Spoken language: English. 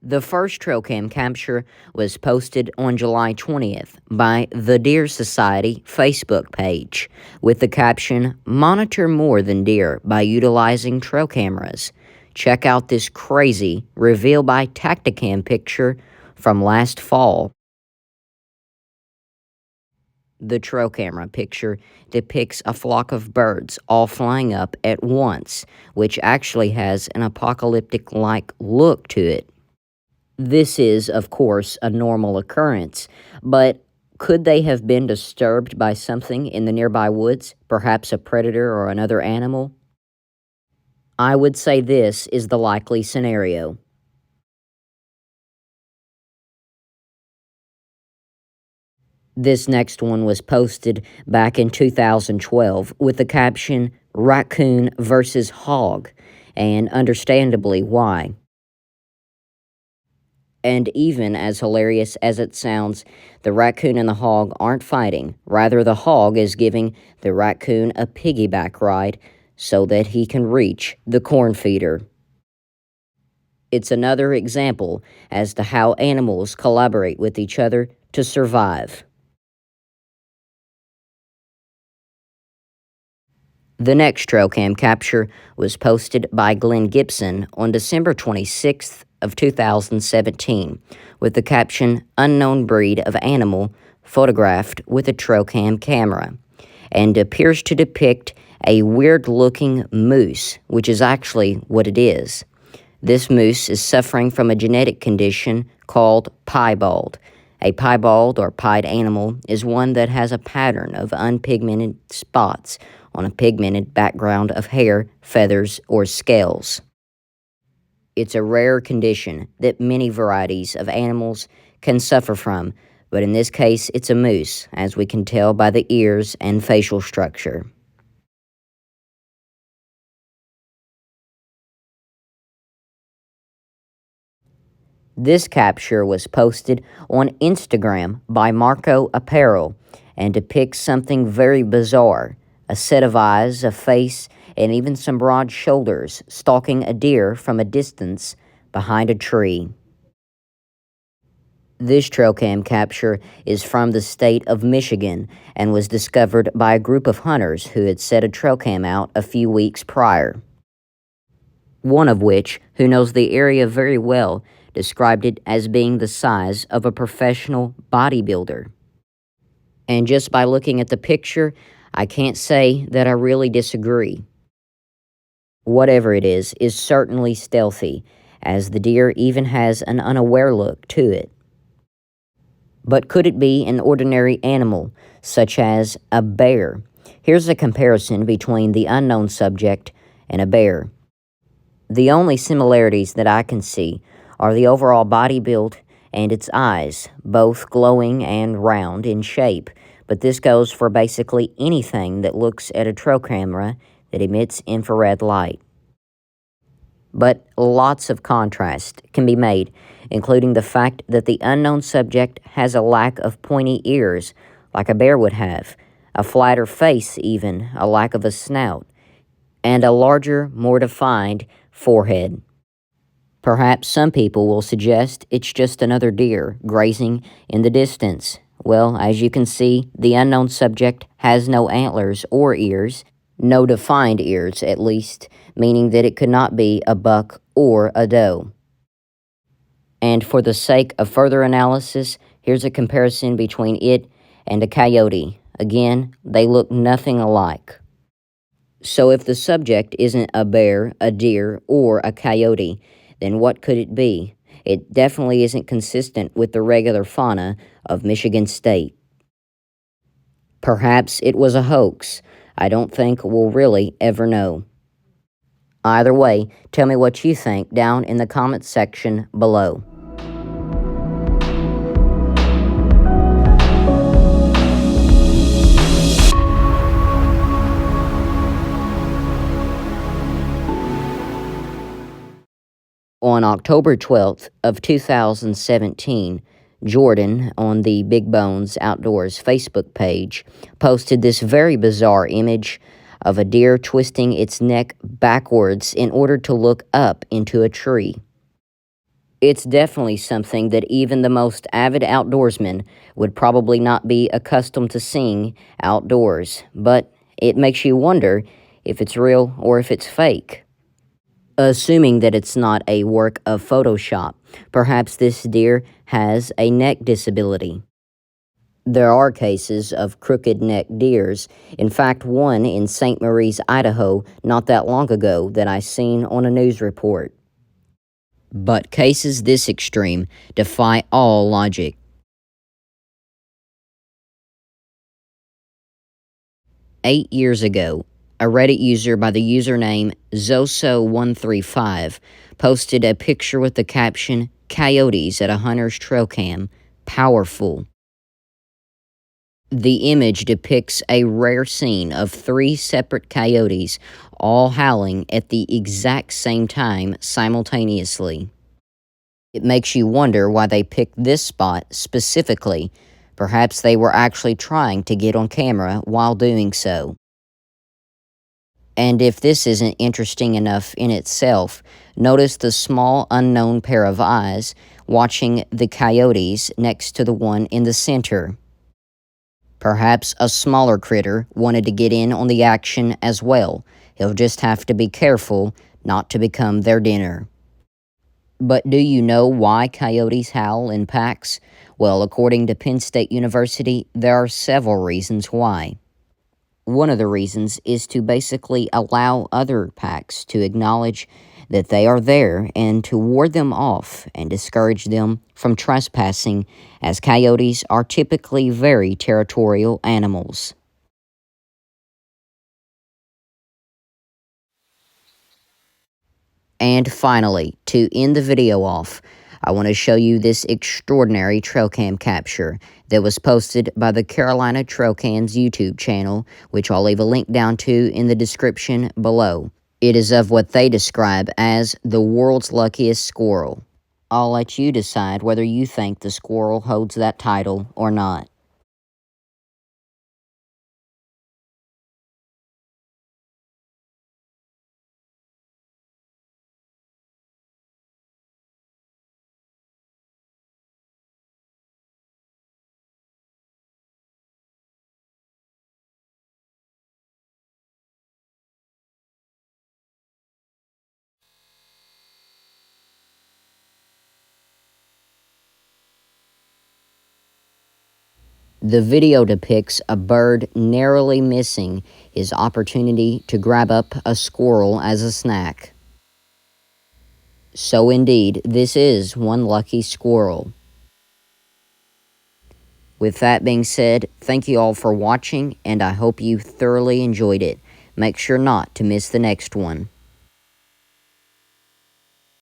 The first trail cam capture was posted on July 20th by the Deer Society Facebook page with the caption, "Monitor more than deer by utilizing trail cameras." Check out this crazy reveal by Tacticam picture from last fall. The trail camera picture depicts a flock of birds all flying up at once, which actually has an apocalyptic-like look to it. This is, of course, a normal occurrence, but could they have been disturbed by something in the nearby woods, perhaps a predator or another animal? I would say this is the likely scenario. This next one was posted back in 2012 with the caption, "Raccoon versus Hog," and understandably why. And even as hilarious as it sounds, the raccoon and the hog aren't fighting. Rather, the hog is giving the raccoon a piggyback ride so that he can reach the corn feeder. It's another example as to how animals collaborate with each other to survive. The next trail cam capture was posted by Glenn Gibson on December 26th of 2017 with the caption, "Unknown breed of animal photographed with a trail cam camera," and appears to depict a weird-looking moose, which is actually what it is. This moose is suffering from a genetic condition called piebald. A piebald or pied animal is one that has a pattern of unpigmented spots on a pigmented background of hair, feathers, or scales. It's a rare condition that many varieties of animals can suffer from, but in this case it's a moose, as we can tell by the ears and facial structure. This capture was posted on Instagram by Marco Apparel and depicts something very bizarre: a set of eyes, a face, and even some broad shoulders stalking a deer from a distance behind a tree. This trail cam capture is from the state of Michigan and was discovered by a group of hunters who had set a trail cam out a few weeks prior. One of which, who knows the area very well, described it as being the size of a professional bodybuilder. And just by looking at the picture, I can't say that I really disagree. Whatever it is certainly stealthy, as the deer even has an unaware look to it. But could it be an ordinary animal, such as a bear? Here's a comparison between the unknown subject and a bear. The only similarities that I can see are the overall body build and its eyes, both glowing and round in shape, but this goes for basically anything that looks at a trail camera that emits infrared light. But lots of contrast can be made, including the fact that the unknown subject has a lack of pointy ears, like a bear would have, a flatter face even, a lack of a snout, and a larger, more defined forehead. Perhaps some people will suggest it's just another deer grazing in the distance. Well, as you can see, the unknown subject has no antlers or ears, no defined ears at least, meaning that it could not be a buck or a doe. And for the sake of further analysis, here's a comparison between it and a coyote. Again, they look nothing alike. So if the subject isn't a bear, a deer, or a coyote, then what could it be? It definitely isn't consistent with the regular fauna of Michigan State. Perhaps it was a hoax. I don't think we'll really ever know. Either way, tell me what you think down in the comments section below. On October 12th of 2017, Jordan, on the Big Bones Outdoors Facebook page, posted this very bizarre image of a deer twisting its neck backwards in order to look up into a tree. It's definitely something that even the most avid outdoorsman would probably not be accustomed to seeing outdoors, but it makes you wonder if it's real or if it's fake. Assuming that it's not a work of Photoshop, perhaps this deer has a neck disability. There are cases of crooked necked deers. In fact, one in St. Maries, Idaho, not that long ago that I seen on a news report. But cases this extreme defy all logic. 8 years ago, a Reddit user by the username Zoso135 posted a picture with the caption, "Coyotes at a hunter's trail cam. Powerful." The image depicts a rare scene of three separate coyotes all howling at the exact same time simultaneously. It makes you wonder why they picked this spot specifically. Perhaps they were actually trying to get on camera while doing so. And if this isn't interesting enough in itself, notice the small unknown pair of eyes watching the coyotes next to the one in the center. Perhaps a smaller critter wanted to get in on the action as well. He'll just have to be careful not to become their dinner. But do you know why coyotes howl in packs? Well, according to Penn State University, there are several reasons why. One of the reasons is to basically allow other packs to acknowledge that they are there and to ward them off and discourage them from trespassing, as coyotes are typically very territorial animals. And finally, to end the video off, I want to show you this extraordinary trail cam capture that was posted by the Carolina Trail Cams YouTube channel, which I'll leave a link down to in the description below. It is of what they describe as the world's luckiest squirrel. I'll let you decide whether you think the squirrel holds that title or not. The video depicts a bird narrowly missing his opportunity to grab up a squirrel as a snack. So indeed, this is one lucky squirrel. With that being said, thank you all for watching, and I hope you thoroughly enjoyed it. Make sure not to miss the next one.